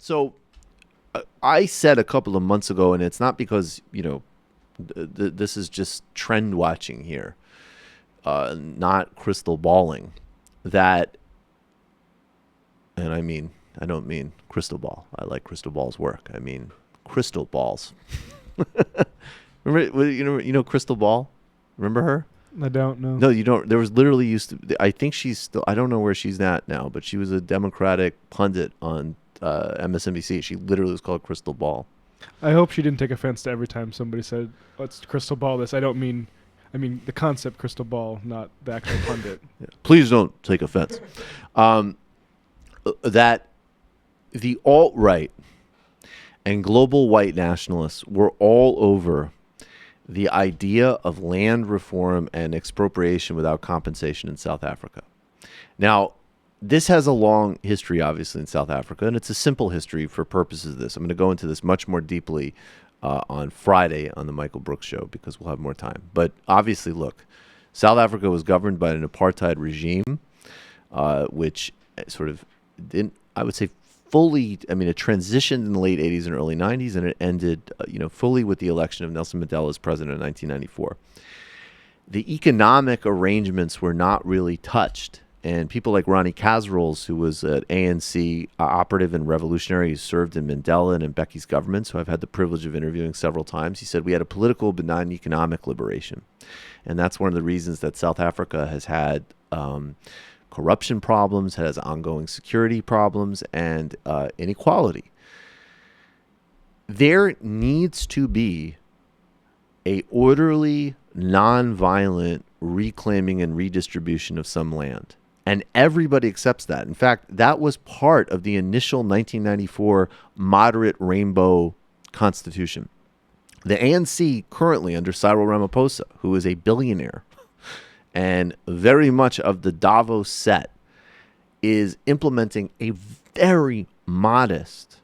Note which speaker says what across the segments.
Speaker 1: So I said a couple of months ago, and it's not because, this is just trend watching here, not crystal balling, that, and I don't mean crystal ball. I like crystal ball's work. I mean crystal balls. Remember, Crystal Ball? Remember her?
Speaker 2: I don't know.
Speaker 1: No, you don't. There was literally I think she's still, I don't know where she's at now, but she was a Democratic pundit on MSNBC. She literally was called Crystal Ball.
Speaker 2: I hope she didn't take offense to every time somebody said, "Let's crystal ball this." I mean the concept crystal ball, not the actual pundit.
Speaker 1: Yeah. Please don't take offense. That the alt-right and global white nationalists were all over the idea of land reform and expropriation without compensation in South Africa. Now, this has a long history, obviously, in South Africa, and it's a simple history for purposes of this. I'm going to go into this much more deeply on Friday on the Michael Brooks Show because we'll have more time. But obviously, look, South Africa was governed by an apartheid regime, which sort of didn't, I would say, fully, it transitioned in the late 80s and early 90s, and it ended, fully with the election of Nelson Mandela as president in 1994. The economic arrangements were not really touched, and people like Ronnie Kasrils, who was an ANC operative and revolutionary who served in Mandela and in Mbekis's governments, who I've had the privilege of interviewing several times, he said we had a political but not an economic liberation. And that's one of the reasons that South Africa has had corruption problems, has ongoing security problems, and inequality. There needs to be a orderly, nonviolent reclaiming and redistribution of some land. And everybody accepts that. In fact, that was part of the initial 1994 moderate rainbow constitution. The ANC currently under Cyril Ramaphosa, who is a billionaire, and very much of the Davos set, is implementing a very modest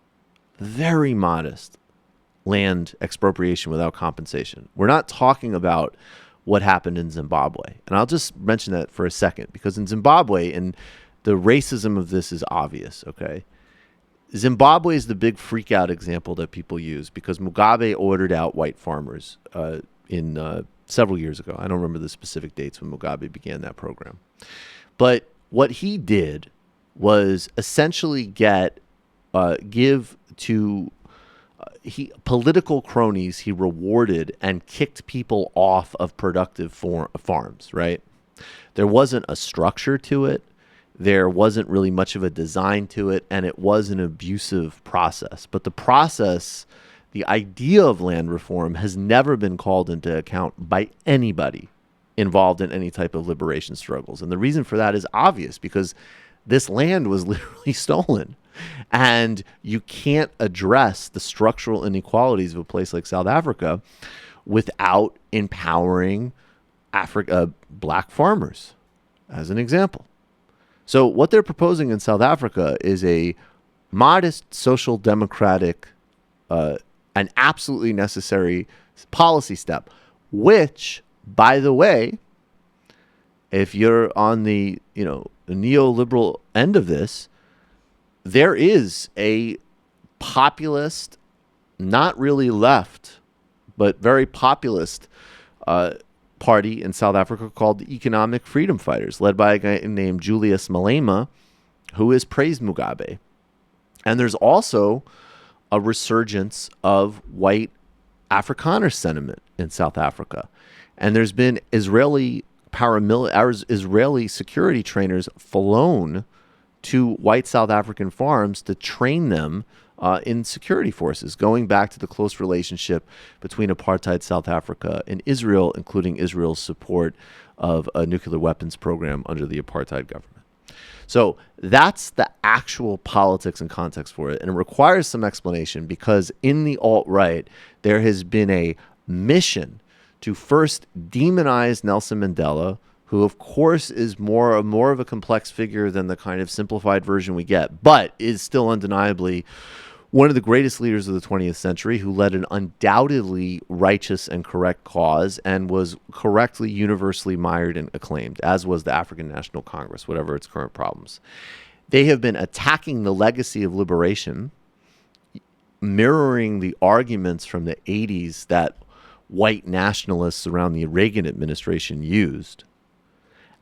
Speaker 1: land expropriation without compensation. We're not talking about what happened in Zimbabwe. And I'll just mention that for a second, because in Zimbabwe, and the racism of this is obvious, okay? Zimbabwe is the big freak out example that people use because Mugabe ordered out white farmers in several years ago. I don't remember the specific dates when Mugabe began that program. But what he did was essentially give to political cronies he rewarded and kicked people off of productive farms, right? There wasn't a structure to it. There wasn't really much of a design to it, and it was an abusive process. But the process, the idea of land reform, has never been called into account by anybody involved in any type of liberation struggles. And the reason for that is obvious, because this land was literally stolen. And you can't address the structural inequalities of a place like South Africa without empowering black farmers, as an example. So what they're proposing in South Africa is a modest social democratic, an absolutely necessary policy step, which, by the way, if you're on the neoliberal end of this, there is a populist, not really left, but very populist party in South Africa called the Economic Freedom Fighters, led by a guy named Julius Malema, who has praised Mugabe. And there's also a resurgence of white Afrikaner sentiment in South Africa. And there's been Israeli security trainers flown to white South African farms to train them in security forces, going back to the close relationship between apartheid South Africa and Israel, including Israel's support of a nuclear weapons program under the apartheid government. So that's the actual politics and context for it. And it requires some explanation because in the alt-right, there has been a mission to first demonize Nelson Mandela, who of course is more of a complex figure than the kind of simplified version we get, but is still undeniably one of the greatest leaders of the 20th century, who led an undoubtedly righteous and correct cause and was correctly universally admired and acclaimed, as was the African National Congress, whatever its current problems. They have been attacking the legacy of liberation mirroring the arguments from the 80s that white nationalists around the Reagan administration used.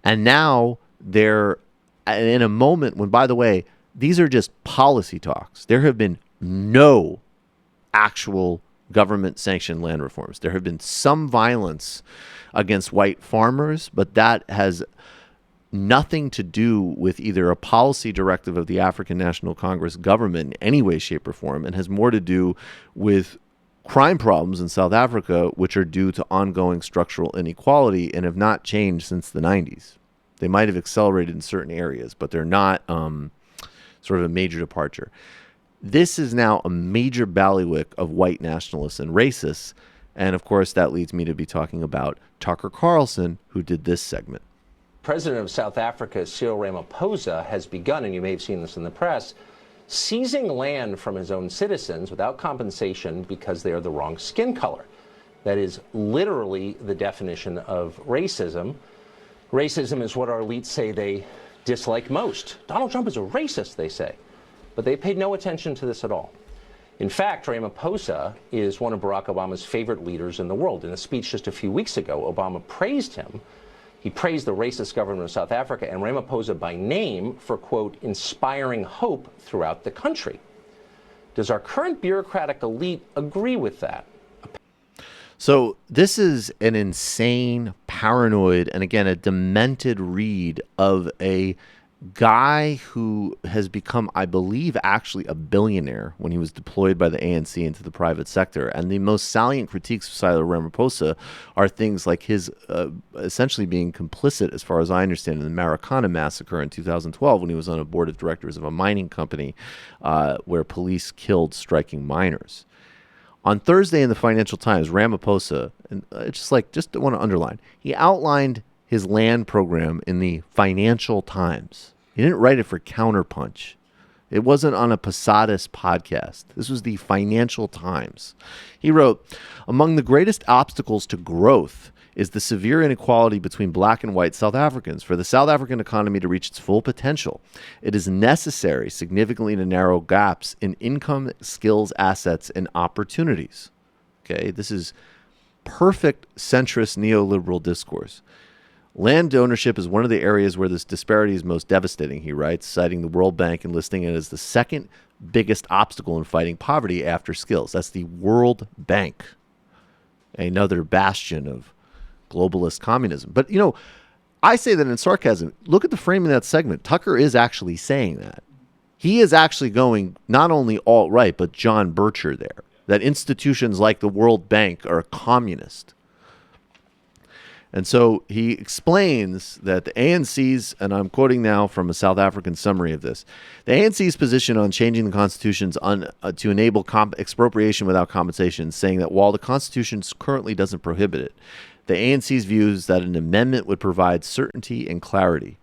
Speaker 1: And now they're in a moment when, by the way, these are just policy talks. There have been no actual government-sanctioned land reforms. There have been some violence against white farmers, but that has nothing to do with either a policy directive of the African National Congress government in any way, shape, or form, and has more to do with crime problems in South Africa, which are due to ongoing structural inequality and have not changed since the 90s. They might have accelerated in certain areas, but they're not sort of a major departure. This is now a major bailiwick of white nationalists and racists. And of course, that leads me to be talking about Tucker Carlson, who did this segment.
Speaker 3: President of South Africa, Cyril Ramaphosa, has begun, and you may have seen this in the press, seizing land from his own citizens without compensation because they are the wrong skin color. That is literally the definition of racism. Racism is what our elites say they dislike most. Donald Trump is a racist, they say. But they paid no attention to this at all. In fact, Ramaphosa is one of Barack Obama's favorite leaders in the world. In a speech just a few weeks ago, Obama praised him. He praised the racist government of South Africa and Ramaphosa by name for, quote, inspiring hope throughout the country. Does our current bureaucratic elite agree with that?
Speaker 1: So this is an insane, paranoid, and again, a demented read of a guy who has become, I believe, actually a billionaire when he was deployed by the ANC into the private sector. And the most salient critiques of Cyril Ramaphosa are things like his essentially being complicit, as far as I understand, in the Marikana massacre in 2012 when he was on a board of directors of a mining company where police killed striking miners. On Thursday in the Financial Times, Ramaphosa, and just want to underline, he outlined his land program in the Financial Times. He didn't write it for Counterpunch. It wasn't on a Posadas podcast. This was the Financial Times. He wrote, among the greatest obstacles to growth is the severe inequality between black and white South Africans. For the South African economy to reach its full potential, it is necessary significantly to narrow gaps in income, skills, assets, and opportunities. Okay, this is perfect centrist neoliberal discourse. Land ownership is one of the areas where this disparity is most devastating, he writes, citing the World Bank and listing it as the second biggest obstacle in fighting poverty after skills. That's the World Bank, another bastion of globalist communism. But, I say that in sarcasm. Look at the framing of that segment. Tucker is actually saying that. He is actually going not only alt-right, but John Bircher there, that institutions like the World Bank are communist. And so he explains that the ANC's, and I'm quoting now from a South African summary of this, the ANC's position on changing the constitutions to enable expropriation without compensation, saying that while the Constitution currently doesn't prohibit it, the ANC's views that an amendment would provide certainty and clarity.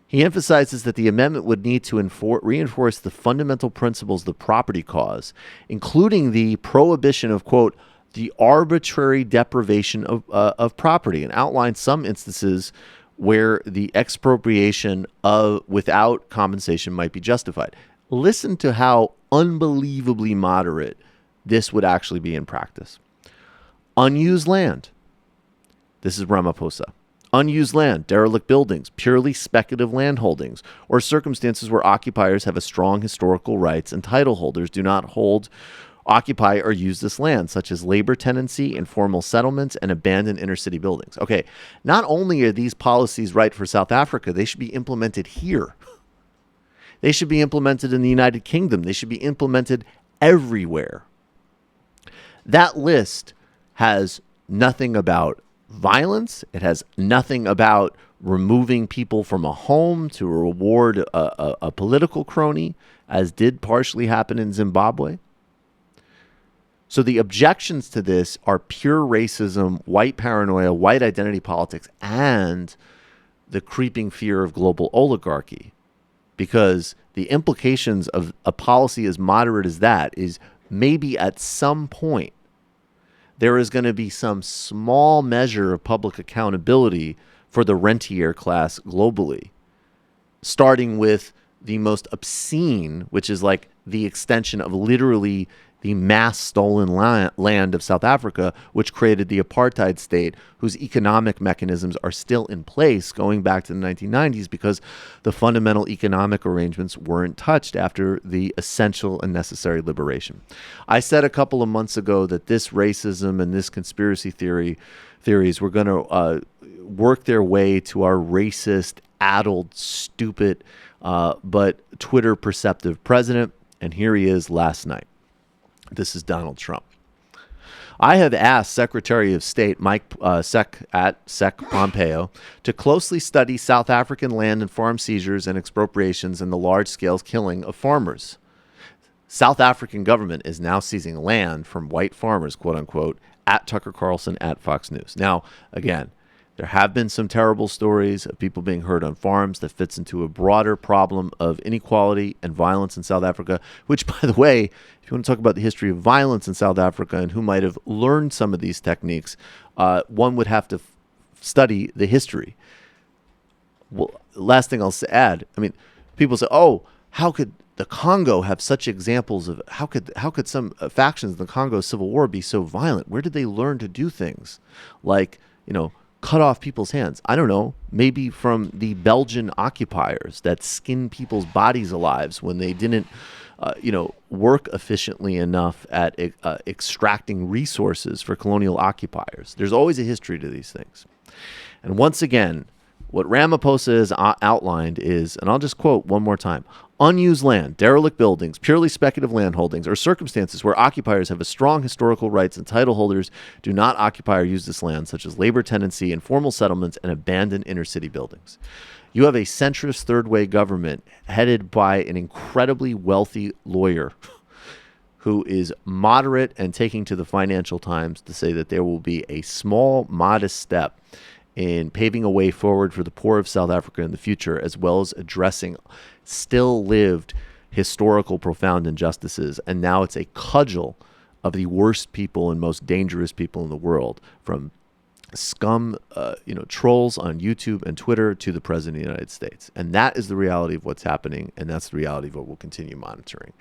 Speaker 1: He emphasizes that the amendment would need to reinforce the fundamental principles of the property cause, including the prohibition of, quote, the arbitrary deprivation of property, and outline some instances where the expropriation without compensation might be justified. Listen to how unbelievably moderate this would actually be in practice. Unused land. This is Ramaphosa. Unused land, derelict buildings, purely speculative land holdings, or circumstances where occupiers have a strong historical rights and title holders do not occupy or use this land, such as labor tenancy, informal settlements, and abandoned inner-city buildings. Okay, not only are these policies right for South Africa, they should be implemented here. They should be implemented in the United Kingdom. They should be implemented everywhere. That list has nothing about violence. It has nothing about removing people from a home to reward a political crony, as did partially happen in Zimbabwe. So the objections to this are pure racism, white paranoia, white identity politics, and the creeping fear of global oligarchy. Because the implications of a policy as moderate as that is maybe at some point there is going to be some small measure of public accountability for the rentier class globally, starting with the most obscene, which is like the extension of literally the mass stolen land of South Africa, which created the apartheid state, whose economic mechanisms are still in place going back to the 1990s because the fundamental economic arrangements weren't touched after the essential and necessary liberation. I said a couple of months ago that this racism and this conspiracy theories were going to work their way to our racist, addled, stupid, but Twitter perceptive president, and here he is last night. This is Donald Trump. I have asked Secretary of State Mike Sec Pompeo to closely study South African land and farm seizures and expropriations and the large-scale killing of farmers. South African government is now seizing land from white farmers, quote unquote, at Tucker Carlson, at Fox News. Now, again, there have been some terrible stories of people being hurt on farms that fits into a broader problem of inequality and violence in South Africa, which, by the way, if you want to talk about the history of violence in South Africa and who might have learned some of these techniques, one would have to study the history. Well, last thing I'll add, I mean, people say, oh, how could the Congo have such examples of, how could some factions in the Congo Civil War be so violent? Where did they learn to do things like, cut off people's hands? I don't know, maybe from the Belgian occupiers that skinned people's bodies alive when they didn't, work efficiently enough at extracting resources for colonial occupiers. There's always a history to these things. And once again, what Ramaphosa has outlined is, and I'll just quote one more time, unused land, derelict buildings, purely speculative land holdings, or circumstances where occupiers have a strong historical rights and title holders do not occupy or use this land, such as labor tenancy, informal settlements, and abandoned inner-city buildings. You have a centrist third-way government headed by an incredibly wealthy lawyer who is moderate and taking to the Financial Times to say that there will be a small, modest step in paving a way forward for the poor of South Africa in the future, as well as addressing still lived historical profound injustices. And now it's a cudgel of the worst people and most dangerous people in the world, from scum, trolls on YouTube and Twitter to the President of the United States. And that is the reality of what's happening, and that's the reality of what we'll continue monitoring.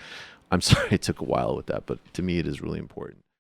Speaker 1: I'm sorry it took a while with that, but to me it is really important.